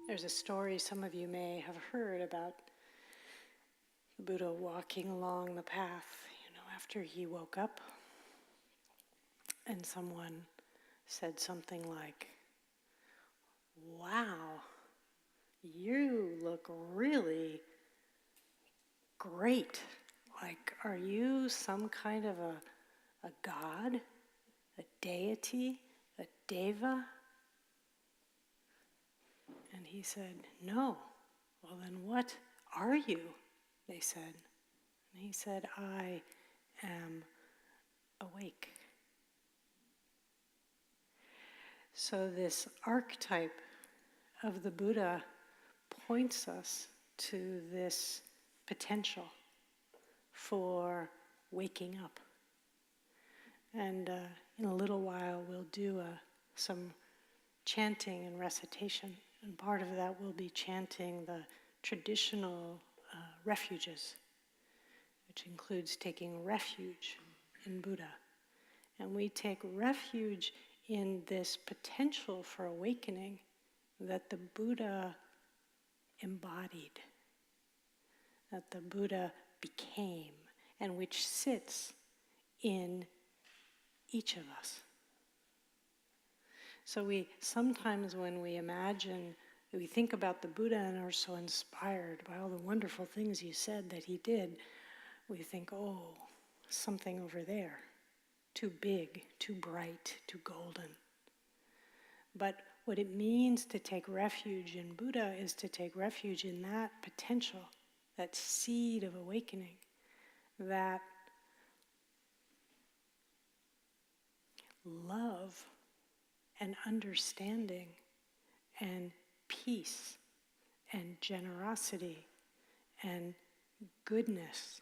There's a story some of you may have heard about the Buddha walking along the path, after he woke up, and someone said something like, "Wow, you look really great. Like, are you some kind of a god, a deity, a deva?" And he said, "No." "Well, then what are you?" they said. And he said, "I am awake." So this archetype of the Buddha points us to this potential for waking up. And in a little while we'll do some chanting and recitation. And part of that will be chanting the traditional refuges, which includes taking refuge in Buddha. And we take refuge in this potential for awakening that the Buddha embodied, that the Buddha became, and which sits in each of us. So we sometimes, when we imagine, we think about the Buddha and are so inspired by all the wonderful things he said that he did, we think, oh, something over there, too big, too bright, too golden. But what it means to take refuge in Buddha is to take refuge in that potential, that seed of awakening, that love and understanding and peace and generosity and goodness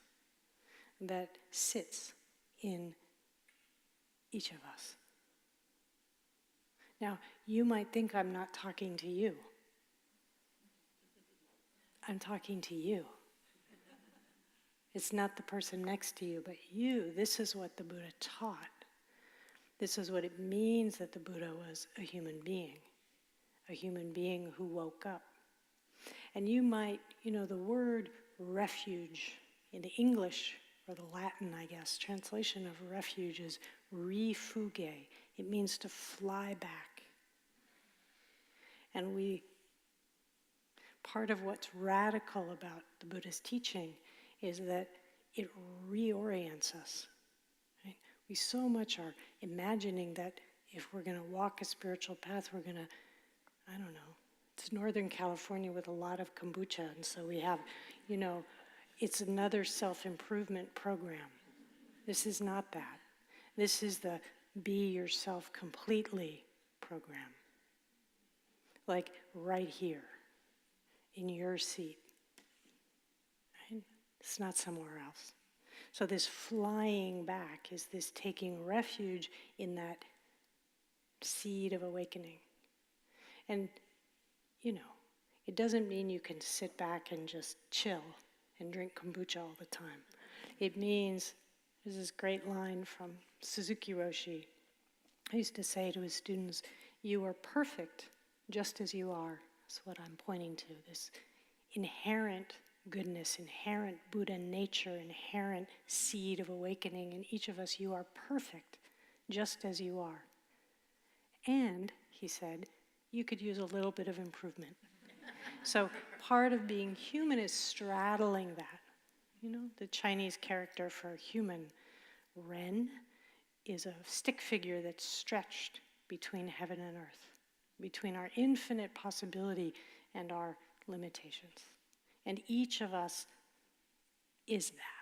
that sits in each of us. Now, you might think I'm not talking to you. I'm talking to you. It's not the person next to you, but you. This is what the Buddha taught. This is what it means that the Buddha was a human being who woke up. And you might, the word refuge in the English, or the Latin, I guess, translation of refuge is refuge. It means to fly back. And part of what's radical about the Buddha's teaching is that it reorients us. Right? We so much are imagining that if we're going to walk a spiritual path, we're going to, it's Northern California with a lot of kombucha, and so we have, it's another self-improvement program. This is not that. This is the be yourself completely program. Like right here, in your seat. Right? It's not somewhere else. So this flying back is this taking refuge in that seed of awakening. And, it doesn't mean you can sit back and just chill and drink kombucha all the time. It means, there's this great line from Suzuki Roshi. He used to say to his students, "You are perfect just as you are." That's what I'm pointing to, this inherent goodness, inherent Buddha nature, inherent seed of awakening in each of us. You are perfect just as you are. And, he said, you could use a little bit of improvement. So part of being human is straddling that. The Chinese character for human, Ren, is a stick figure that's stretched between heaven and earth, between our infinite possibility and our limitations. And each of us is that.